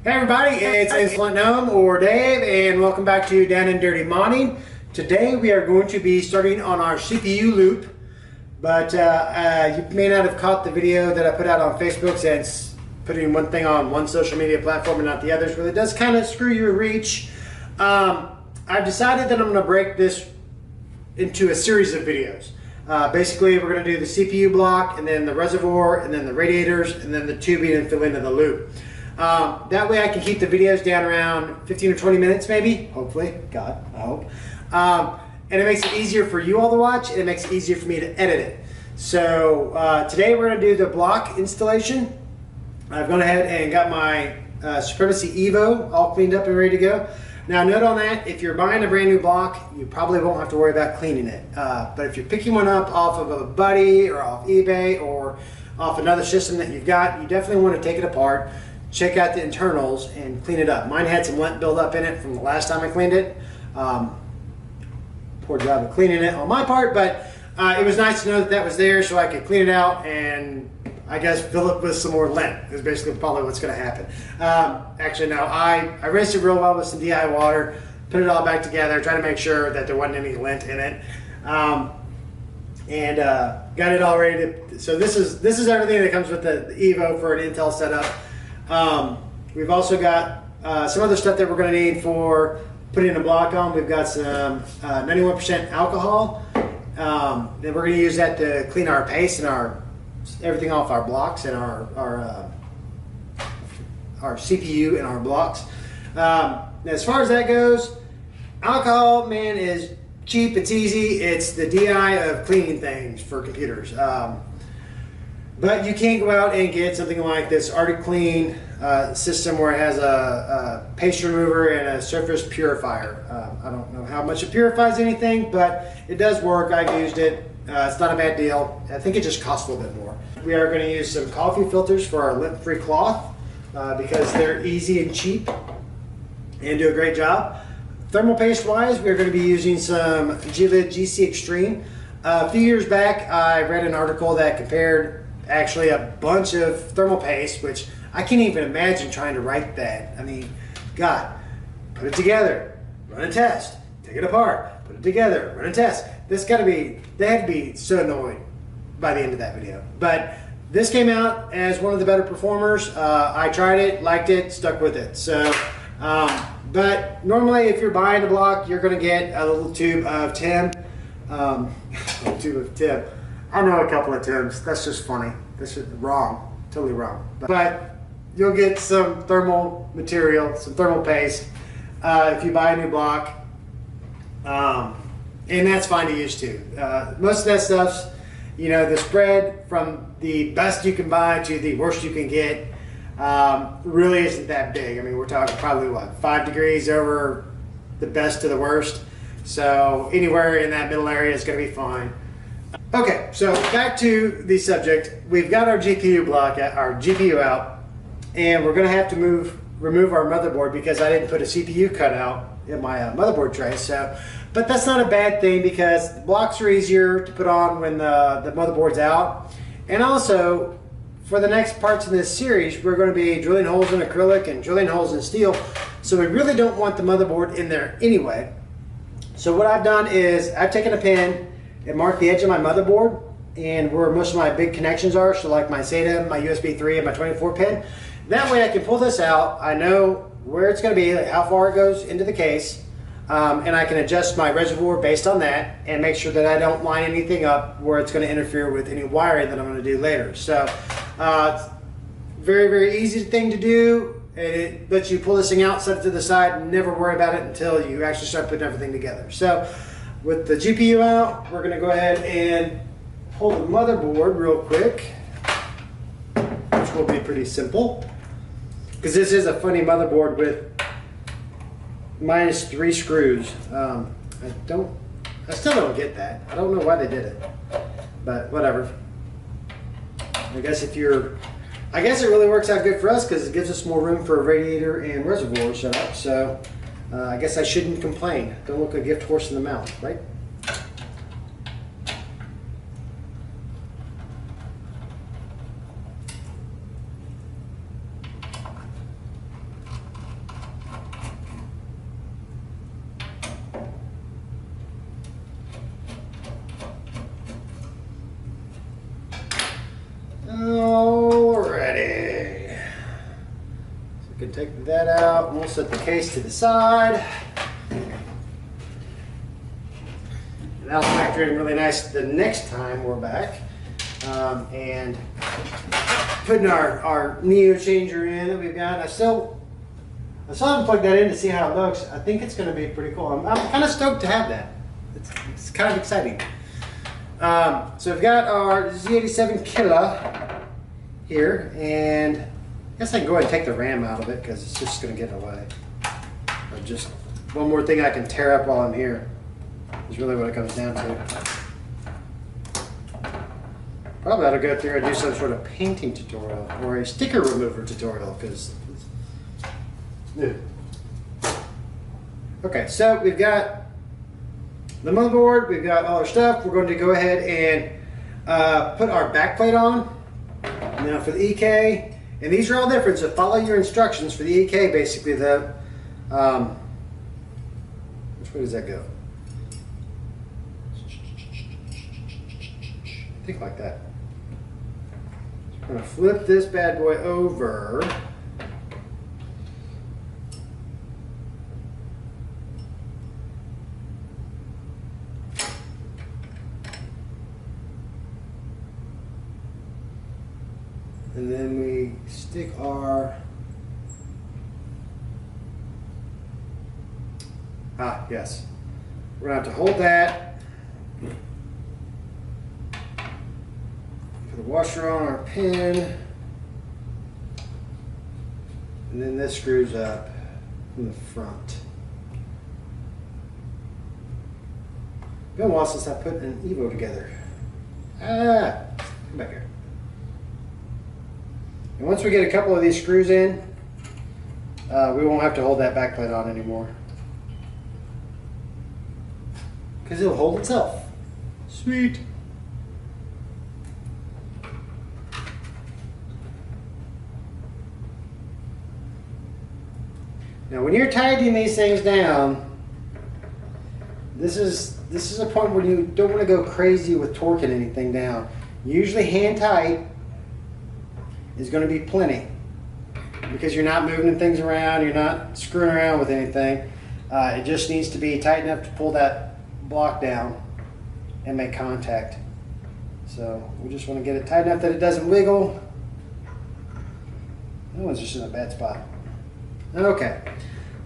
Hey everybody, it's Gnome or Dave, and welcome back to Down and Dirty Modding. Today we are going to be starting on our CPU loop, but you may not have caught the video that I put out on Facebook, since putting one thing on one social media platform and not the others really does kind of screw your reach. I've decided that I'm going to break this into a series of videos. Basically, we're going to do the CPU block, and then the reservoir, and then the radiators, and then the tubing and fill into the loop. That way I can keep the videos down around 15 or 20 minutes maybe, hopefully, God, I hope. And it makes it easier for you all to watch, and it makes it easier for me to edit it. So today we're going to do the block installation. I've gone ahead and got my Supremacy Evo all cleaned up and ready to go. Now note on that, if you're buying a brand new block, you probably won't have to worry about cleaning it. But if you're picking one up off of a buddy or off eBay or off another system that you've got, you definitely want to take it apart, check out the internals, and clean it up. Mine had some lint buildup in it from the last time I cleaned it. Poor job of cleaning it on my part, but it was nice to know that that was there so I could clean it out and I guess fill it with some more lint is basically probably what's going to happen. Actually, no, I rinsed it real well with some DI water, put it all back together, trying to make sure that there wasn't any lint in it, and got it all ready to. So this is everything that comes with the Evo for an Intel setup. We've also got some other stuff that we're going to need for putting a block on. We've got some 91% alcohol. Then we're going to use that to clean our paste and everything off our blocks and our CPU and our blocks. As far as that goes, alcohol, man, is cheap. It's easy. It's the DI of cleaning things for computers. But you can't go out and get something like this Arctic Clean system where it has a paste remover and a surface purifier. I don't know how much it purifies anything, but it does work. I've used it. It's not a bad deal. I think it just costs a little bit more. We are going to use some coffee filters for our lint-free cloth because they're easy and cheap and do a great job. Thermal paste wise, we're going to be using some G-Lid GC Extreme. A few years back, I read an article that compared actually a bunch of thermal paste, which I can't even imagine trying to write that. I mean, God, put it together, run a test, take it apart, put it together, run a test. They had to be so annoyed by the end of that video. But this came out as one of the better performers. I tried it, liked it, stuck with it. So, but normally if you're buying a block, you're gonna get a little tube of Tim. A tube of Tim. I know a couple of Tims. That's just funny. That's just wrong. Totally wrong. But you'll get some thermal material, some thermal paste, if you buy a new block. And that's fine to use too. Most of that stuff's, the spread from the best you can buy to the worst you can get really isn't that big. I mean, we're talking probably, 5 degrees over the best to the worst. So anywhere in that middle area is going to be fine. Okay, so back to the subject. We've got our GPU block, our GPU out, and we're going to have to remove our motherboard because I didn't put a CPU cutout in my motherboard tray. But that's not a bad thing because the blocks are easier to put on when the motherboard's out. And also, for the next parts of this series, we're going to be drilling holes in acrylic and drilling holes in steel. So we really don't want the motherboard in there anyway. So what I've done is I've taken a pin and marked the edge of my motherboard and where most of my big connections are. So like my SATA, my USB 3, and my 24 pin. That way I can pull this out. I know where it's going to be, like how far it goes into the case. And I can adjust my reservoir based on that and make sure that I don't line anything up where it's going to interfere with any wiring that I'm going to do later. So it's very, very easy thing to do. It lets you pull this thing out, set it to the side, and never worry about it until you actually start putting everything together. So with the GPU out, we're going to go ahead and pull the motherboard real quick, which will be pretty simple because this is a funny motherboard with -3 screws. I still don't get that. I don't know why they did it, but whatever. I guess it really works out good for us because it gives us more room for a radiator and reservoir setup. So I guess I shouldn't complain. Don't look a gift horse in the mouth, right? We can take that out and we'll set the case to the side. And that'll factor in really nice the next time we're back. And putting our Neo changer in that we've got. I still haven't plugged that in to see how it looks. I think it's going to be pretty cool. I'm kind of stoked to have that. It's kind of exciting. So we've got our Z87 Killa here, and I guess I can go ahead and take the RAM out of it because it's just going to get in the way. Or just one more thing I can tear up while I'm here is really what it comes down to. Probably ought to go through and do some sort of painting tutorial or a sticker remover tutorial because it's new. Okay, so we've got the motherboard, we've got all our stuff. We're going to go ahead and put our backplate on. Now for the EK, and these are all different, so follow your instructions for the EK basically. Which way does that go? I think like that. I'm going to flip this bad boy over. And then we stick our, yes. We're going to have to hold that. Put the washer on our pin. And then this screws up from the front. Been a while since I put an Evo together. Come back here. And once we get a couple of these screws in, we won't have to hold that backplate on anymore. Because it'll hold itself. Sweet. Now when you're tightening these things down, this is a point where you don't want to go crazy with torquing anything down. Usually hand tight is going to be plenty because you're not moving things around, you're not screwing around with anything. It just needs to be tight enough to pull that block down and make contact. So we just want to get it tight enough that it doesn't wiggle. That one's just in a bad spot. Okay,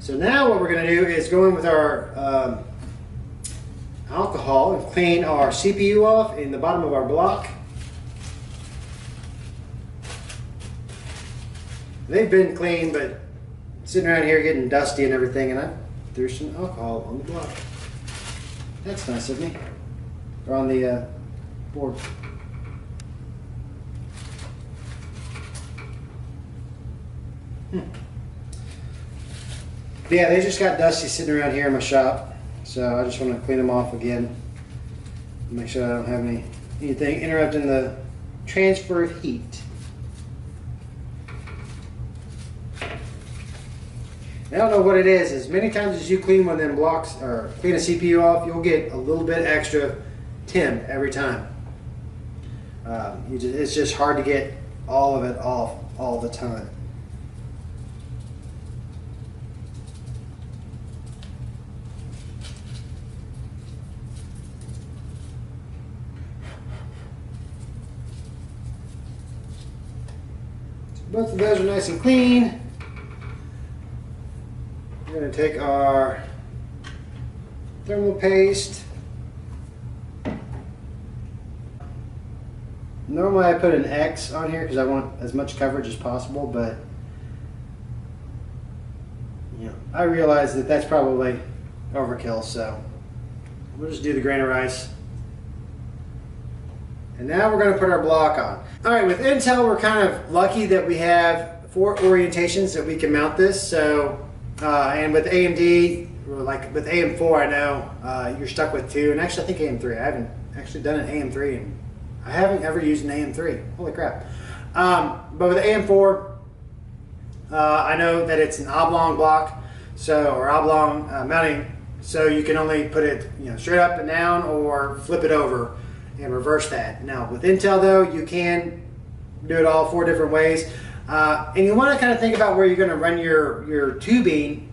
so now what we're going to do is go in with our alcohol and clean our CPU off in the bottom of our block. They've been clean, but sitting around here getting dusty and everything, and I threw some alcohol on the block. That's nice of me. Or on the board. Yeah, they just got dusty sitting around here in my shop, so I just want to clean them off again. Make sure I don't have anything interrupting the transfer of heat. I don't know what it is. As many times as you clean one of them blocks or clean a CPU off, you'll get a little bit extra TIM every time. It's just hard to get all of it off all the time. So both of those are nice and clean. We're going to take our thermal paste. Normally I put an X on here because I want as much coverage as possible, but I realize that that's probably overkill, so we'll just do the grain of rice. And now we're going to put our block on. Alright, with Intel we're kind of lucky that we have 4 orientations that we can mount this, so and with AMD, like with AM4, I know you're stuck with 2, and actually I think AM3. I haven't actually done an AM3, and I haven't ever used an AM3. Holy crap! But with AM4, I know that it's an oblong block, or oblong mounting, so you can only put it straight up and down, or flip it over and reverse that. Now with Intel though, you can do it all 4 different ways. And you want to kind of think about where you're going to run your tubing,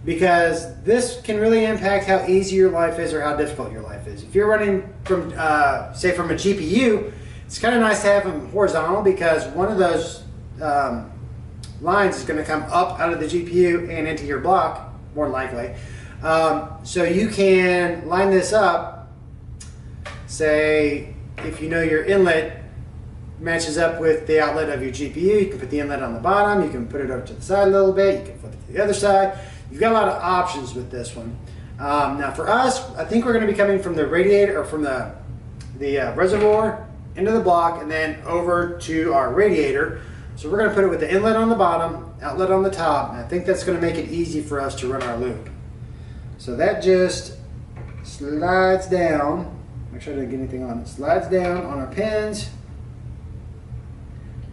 because this can really impact how easy your life is or how difficult your life is. If you're running from, say, from a GPU, it's kind of nice to have them horizontal, because one of those lines is going to come up out of the GPU and into your block, more than likely. So you can line this up, say, if you know your inlet matches up with the outlet of your GPU, you can put the inlet on the bottom, you can put it over to the side a little bit, you can flip it to the other side. You've got a lot of options with this one. Now for us, I think we're going to be coming from the radiator, or from the reservoir into the block and then over to our radiator. So we're going to put it with the inlet on the bottom, outlet on the top, and I think that's going to make it easy for us to run our loop. So that just slides down. Make sure I didn't get anything on it. Slides down on our pins.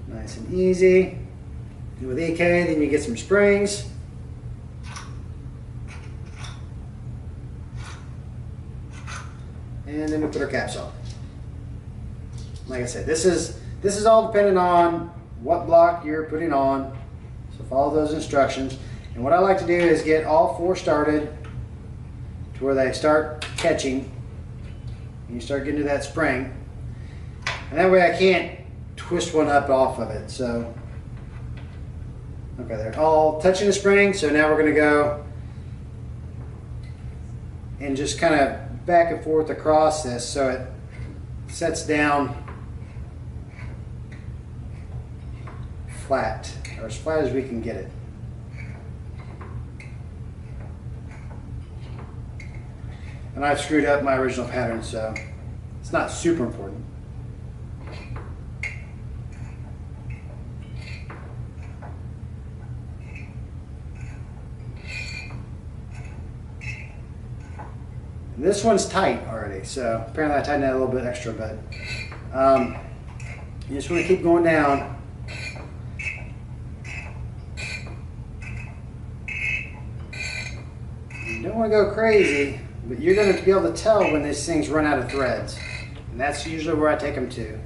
Nice and easy. And with EK, then you get some springs. And then we put our caps on. Like I said, this is all dependent on what block you're putting on. So follow those instructions. And what I like to do is get all four started to where they start catching and you start getting to that spring. And that way I can't twist one up off of it. So, okay, they're all touching the spring. So now we're going to go and just kind of back and forth across this so it sets down flat, or as flat as we can get it. And I've screwed up my original pattern, so it's not super important. This one's tight already, so apparently I tightened that a little bit extra, but you just want to keep going down. You don't want to go crazy, but you're going to be able to tell when these things run out of threads. And that's usually where I take them to.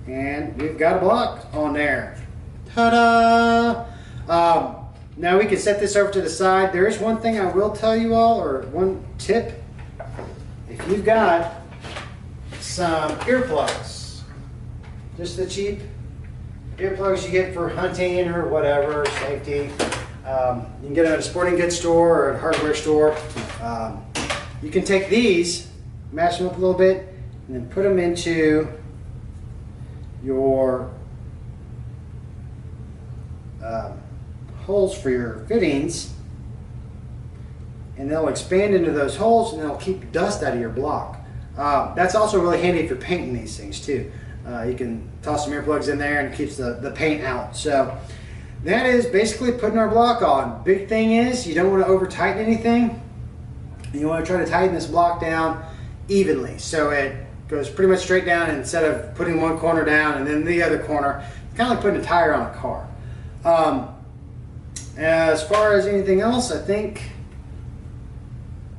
And we've got a block on there. Ta-da! Now we can set this over to the side. There is one thing I will tell you all, or one tip. If you've got some earplugs, just the cheap earplugs you get for hunting or whatever, safety, you can get them at a sporting goods store or a hardware store. You can take these, mash them up a little bit, and then put them into your holes for your fittings, and they'll expand into those holes and they'll keep dust out of your block. That's also really handy if you're painting these things too. You can toss some earplugs in there and it keeps the paint out. So that is basically putting our block on. Big thing is you don't want to over tighten anything. You want to try to tighten this block down evenly so it goes pretty much straight down, instead of putting one corner down and then the other corner. It's kind of like putting a tire on a car. As far as anything else, I think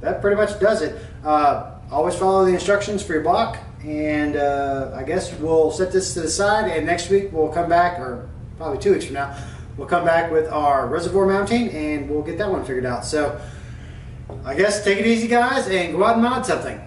that pretty much does it. Always follow the instructions for your block, and I guess we'll set this to the side, and next week we'll come back, or probably 2 weeks from now, we'll come back with our reservoir mounting and we'll get that one figured out. So I guess take it easy, guys, and go out and mount something.